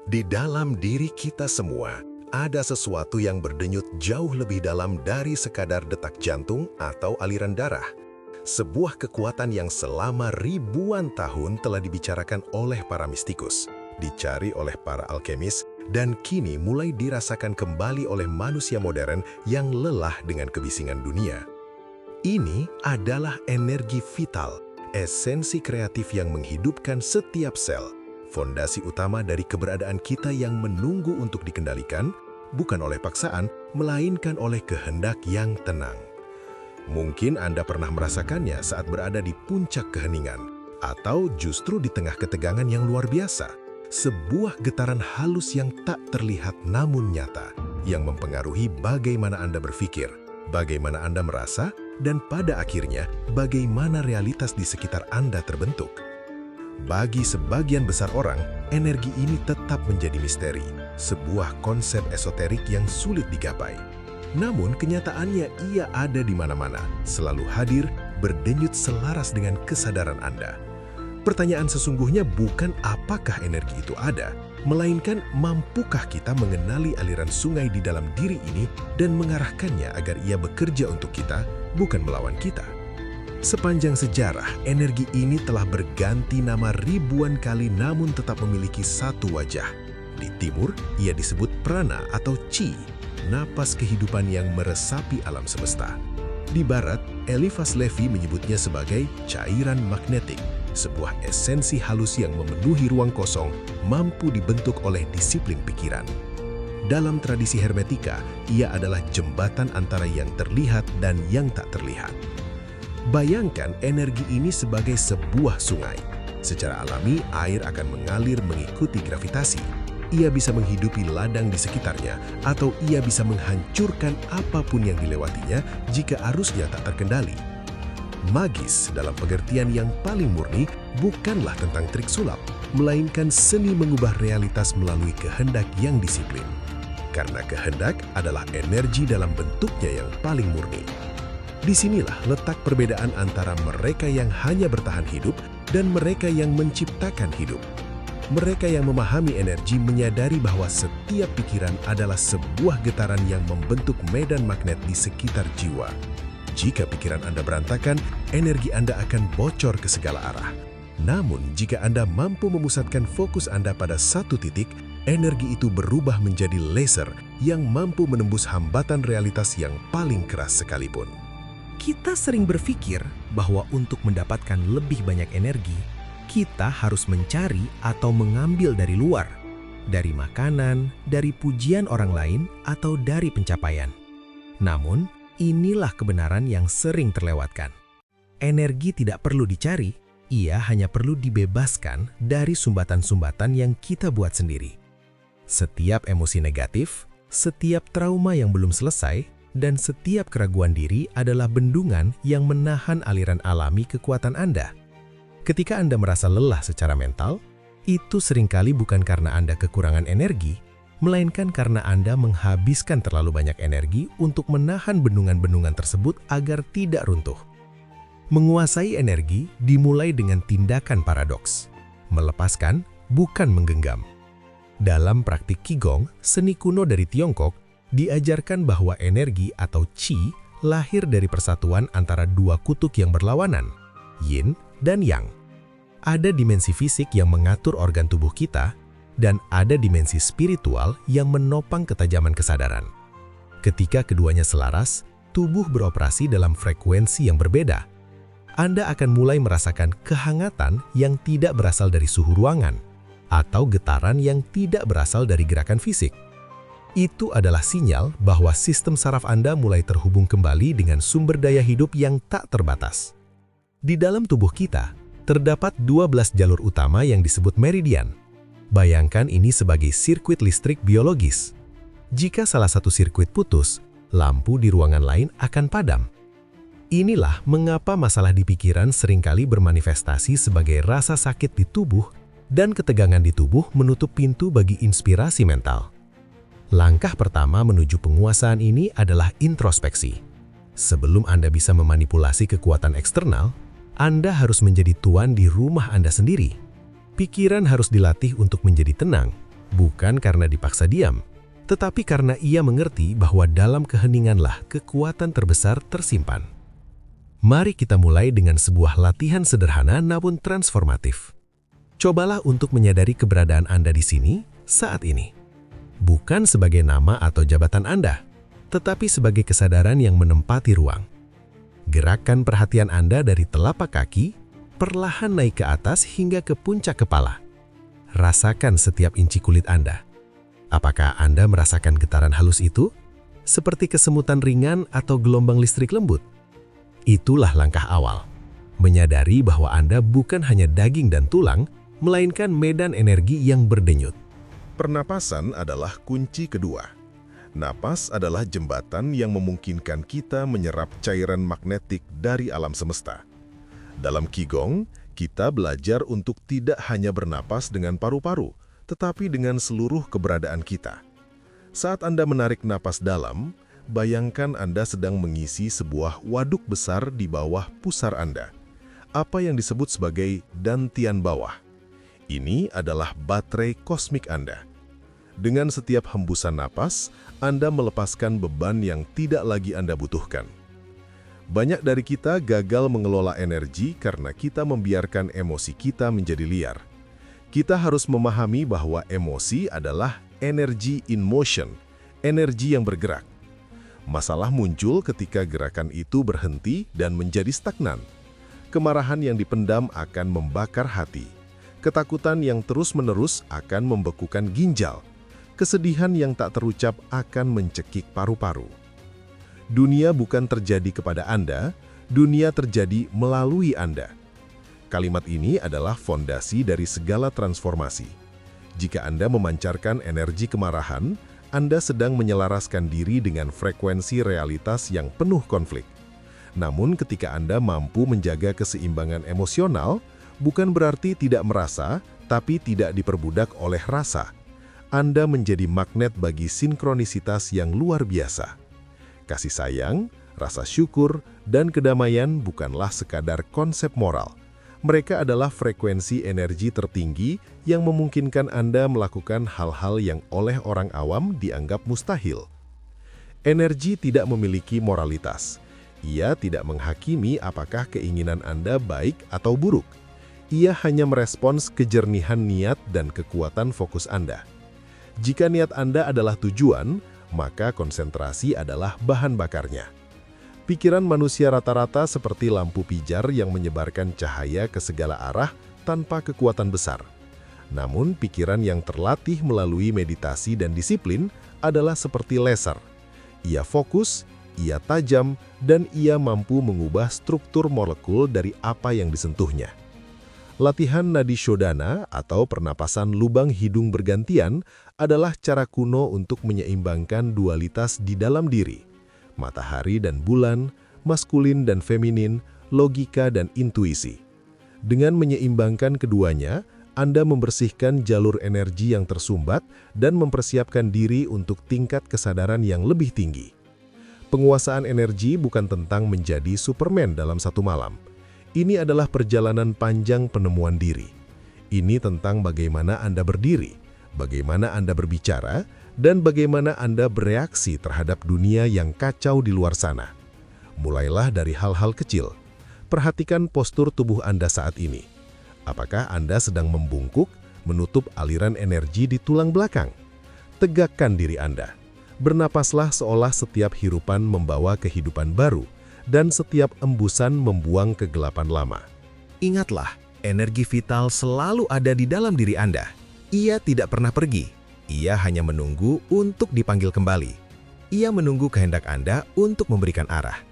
Di dalam diri kita semua, ada sesuatu yang berdenyut jauh lebih dalam dari sekadar detak jantung atau aliran darah. Sebuah kekuatan yang selama ribuan tahun telah dibicarakan oleh para mistikus, dicari oleh para alkemis, dan kini mulai dirasakan kembali oleh manusia modern yang lelah dengan kebisingan dunia. Ini adalah energi vital, esensi kreatif yang menghidupkan setiap sel. Fondasi utama dari keberadaan kita yang menunggu untuk dikendalikan, bukan oleh paksaan, melainkan oleh kehendak yang tenang. Mungkin Anda pernah merasakannya saat berada di puncak keheningan, atau justru di tengah ketegangan yang luar biasa. Sebuah getaran halus yang tak terlihat namun nyata, yang mempengaruhi bagaimana Anda berpikir, bagaimana Anda merasa, dan pada akhirnya bagaimana realitas di sekitar Anda terbentuk. Bagi sebagian besar orang, energi ini tetap menjadi misteri, sebuah konsep esoterik yang sulit digapai. Namun kenyataannya ia ada di mana-mana, selalu hadir, berdenyut selaras dengan kesadaran Anda. Pertanyaan sesungguhnya bukan apakah energi itu ada, melainkan mampukah kita mengenali aliran sungai di dalam diri ini dan mengarahkannya agar ia bekerja untuk kita, bukan melawan kita. Sepanjang sejarah, energi ini telah berganti nama ribuan kali namun tetap memiliki satu wajah. Di timur, ia disebut prana atau chi, napas kehidupan yang meresapi alam semesta. Di barat, Eliphas Levi menyebutnya sebagai cairan magnetik, sebuah esensi halus yang memenuhi ruang kosong, mampu dibentuk oleh disiplin pikiran. Dalam tradisi hermetika, ia adalah jembatan antara yang terlihat dan yang tak terlihat. Bayangkan energi ini sebagai sebuah sungai. Secara alami, air akan mengalir mengikuti gravitasi. Ia bisa menghidupi ladang di sekitarnya, atau ia bisa menghancurkan apapun yang dilewatinya jika arusnya tak terkendali. Magis dalam pengertian yang paling murni bukanlah tentang trik sulap, melainkan seni mengubah realitas melalui kehendak yang disiplin. Karena kehendak adalah energi dalam bentuknya yang paling murni. Disinilah letak perbedaan antara mereka yang hanya bertahan hidup dan mereka yang menciptakan hidup. Mereka yang memahami energi menyadari bahwa setiap pikiran adalah sebuah getaran yang membentuk medan magnet di sekitar jiwa. Jika pikiran Anda berantakan, energi Anda akan bocor ke segala arah. Namun, jika Anda mampu memusatkan fokus Anda pada satu titik, energi itu berubah menjadi laser yang mampu menembus hambatan realitas yang paling keras sekalipun. Kita sering berpikir bahwa untuk mendapatkan lebih banyak energi, kita harus mencari atau mengambil dari luar, dari makanan, dari pujian orang lain, atau dari pencapaian. Namun, inilah kebenaran yang sering terlewatkan. Energi tidak perlu dicari, ia hanya perlu dibebaskan dari sumbatan-sumbatan yang kita buat sendiri. Setiap emosi negatif, setiap trauma yang belum selesai, dan setiap keraguan diri adalah bendungan yang menahan aliran alami kekuatan Anda. Ketika Anda merasa lelah secara mental, itu seringkali bukan karena Anda kekurangan energi, melainkan karena Anda menghabiskan terlalu banyak energi untuk menahan bendungan-bendungan tersebut agar tidak runtuh. Menguasai energi dimulai dengan tindakan paradoks. Melepaskan, bukan menggenggam. Dalam praktik Qigong, seni kuno dari Tiongkok, diajarkan bahwa energi atau Qi lahir dari persatuan antara dua kutub yang berlawanan, Yin dan Yang. Ada dimensi fisik yang mengatur organ tubuh kita, dan ada dimensi spiritual yang menopang ketajaman kesadaran. Ketika keduanya selaras, tubuh beroperasi dalam frekuensi yang berbeda. Anda akan mulai merasakan kehangatan yang tidak berasal dari suhu ruangan, atau getaran yang tidak berasal dari gerakan fisik. Itu adalah sinyal bahwa sistem saraf Anda mulai terhubung kembali dengan sumber daya hidup yang tak terbatas. Di dalam tubuh kita, terdapat 12 jalur utama yang disebut meridian. Bayangkan ini sebagai sirkuit listrik biologis. Jika salah satu sirkuit putus, lampu di ruangan lain akan padam. Inilah mengapa masalah di pikiran seringkali bermanifestasi sebagai rasa sakit di tubuh dan ketegangan di tubuh menutup pintu bagi inspirasi mental. Langkah pertama menuju penguasaan ini adalah introspeksi. Sebelum Anda bisa memanipulasi kekuatan eksternal, Anda harus menjadi tuan di rumah Anda sendiri. Pikiran harus dilatih untuk menjadi tenang, Bukan karena dipaksa diam, tetapi karena ia mengerti bahwa dalam keheninganlah kekuatan terbesar tersimpan. Mari kita mulai dengan sebuah latihan sederhana namun transformatif. Cobalah untuk menyadari keberadaan Anda di sini saat ini. Bukan sebagai nama atau jabatan Anda, tetapi sebagai kesadaran yang menempati ruang. Gerakan perhatian Anda dari telapak kaki, perlahan naik ke atas hingga ke puncak kepala. Rasakan setiap inci kulit Anda. Apakah Anda merasakan getaran halus itu? Seperti kesemutan ringan atau gelombang listrik lembut? Itulah langkah awal. Menyadari bahwa Anda bukan hanya daging dan tulang, melainkan medan energi yang berdenyut. Pernapasan adalah kunci kedua. Napas adalah jembatan yang memungkinkan kita menyerap cairan magnetik dari alam semesta. Dalam Qigong, kita belajar untuk tidak hanya bernapas dengan paru-paru, tetapi dengan seluruh keberadaan kita. Saat Anda menarik napas dalam, bayangkan Anda sedang mengisi sebuah waduk besar di bawah pusar Anda. Apa yang disebut sebagai dantian bawah. Ini adalah baterai kosmik Anda. Dengan setiap hembusan napas, Anda melepaskan beban yang tidak lagi Anda butuhkan. Banyak dari kita gagal mengelola energi karena kita membiarkan emosi kita menjadi liar. Kita harus memahami bahwa emosi adalah energy in motion, energi yang bergerak. Masalah muncul ketika gerakan itu berhenti dan menjadi stagnan. Kemarahan yang dipendam akan membakar hati. Ketakutan yang terus-menerus akan membekukan ginjal. Kesedihan yang tak terucap akan mencekik paru-paru. Dunia bukan terjadi kepada Anda, dunia terjadi melalui Anda. Kalimat ini adalah fondasi dari segala transformasi. Jika Anda memancarkan energi kemarahan, Anda sedang menyelaraskan diri dengan frekuensi realitas yang penuh konflik. Namun ketika Anda mampu menjaga keseimbangan emosional, bukan berarti tidak merasa, tapi tidak diperbudak oleh rasa. Anda menjadi magnet bagi sinkronisitas yang luar biasa. Kasih sayang, rasa syukur, dan kedamaian bukanlah sekadar konsep moral. Mereka adalah frekuensi energi tertinggi yang memungkinkan Anda melakukan hal-hal yang oleh orang awam dianggap mustahil. Energi tidak memiliki moralitas. Ia tidak menghakimi apakah keinginan Anda baik atau buruk. Ia hanya merespons kejernihan niat dan kekuatan fokus Anda. Jika niat Anda adalah tujuan, maka konsentrasi adalah bahan bakarnya. Pikiran manusia rata-rata seperti lampu pijar yang menyebarkan cahaya ke segala arah tanpa kekuatan besar. Namun, pikiran yang terlatih melalui meditasi dan disiplin adalah seperti laser. Ia fokus, ia tajam, dan ia mampu mengubah struktur molekul dari apa yang disentuhnya. Latihan nadi shodhana atau pernapasan lubang hidung bergantian adalah cara kuno untuk menyeimbangkan dualitas di dalam diri. Matahari dan bulan, maskulin dan feminin, logika dan intuisi. Dengan menyeimbangkan keduanya, Anda membersihkan jalur energi yang tersumbat dan mempersiapkan diri untuk tingkat kesadaran yang lebih tinggi. Penguasaan energi bukan tentang menjadi Superman dalam satu malam. Ini adalah perjalanan panjang penemuan diri. Ini tentang bagaimana Anda berdiri, bagaimana Anda berbicara, dan bagaimana Anda bereaksi terhadap dunia yang kacau di luar sana. Mulailah dari hal-hal kecil. Perhatikan postur tubuh Anda saat ini. Apakah Anda sedang membungkuk, menutup aliran energi di tulang belakang? Tegakkan diri Anda. Bernapaslah seolah setiap hirupan membawa kehidupan baru, dan setiap embusan membuang kegelapan lama. Ingatlah, energi vital selalu ada di dalam diri Anda. Ia tidak pernah pergi. Ia hanya menunggu untuk dipanggil kembali. Ia menunggu kehendak Anda untuk memberikan arah.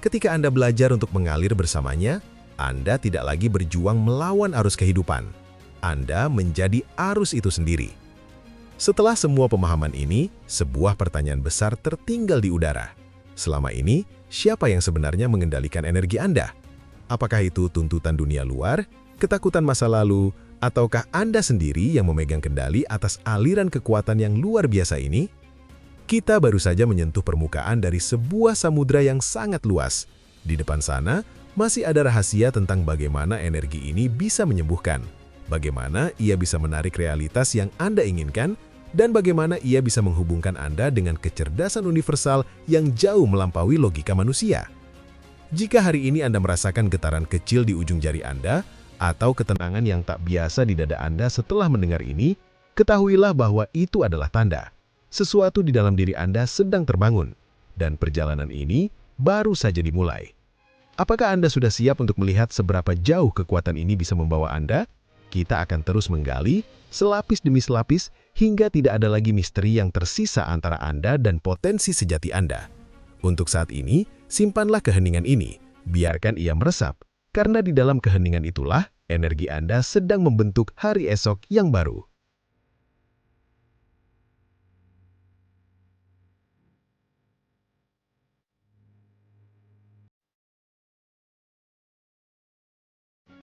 Ketika Anda belajar untuk mengalir bersamanya, Anda tidak lagi berjuang melawan arus kehidupan. Anda menjadi arus itu sendiri. Setelah semua pemahaman ini, sebuah pertanyaan besar tertinggal di udara. Selama ini, siapa yang sebenarnya mengendalikan energi Anda? Apakah itu tuntutan dunia luar, ketakutan masa lalu, ataukah Anda sendiri yang memegang kendali atas aliran kekuatan yang luar biasa ini? Kita baru saja menyentuh permukaan dari sebuah samudra yang sangat luas. Di depan sana, masih ada rahasia tentang bagaimana energi ini bisa menyembuhkan, bagaimana ia bisa menarik realitas yang Anda inginkan, dan bagaimana ia bisa menghubungkan Anda dengan kecerdasan universal yang jauh melampaui logika manusia. Jika hari ini Anda merasakan getaran kecil di ujung jari Anda, atau ketenangan yang tak biasa di dada Anda setelah mendengar ini, ketahuilah bahwa itu adalah tanda. Sesuatu di dalam diri Anda sedang terbangun, dan perjalanan ini baru saja dimulai. Apakah Anda sudah siap untuk melihat seberapa jauh kekuatan ini bisa membawa Anda? Kita akan terus menggali, selapis demi selapis, hingga tidak ada lagi misteri yang tersisa antara Anda dan potensi sejati Anda. Untuk saat ini, simpanlah keheningan ini, biarkan ia meresap, karena di dalam keheningan itulah energi Anda sedang membentuk hari esok yang baru.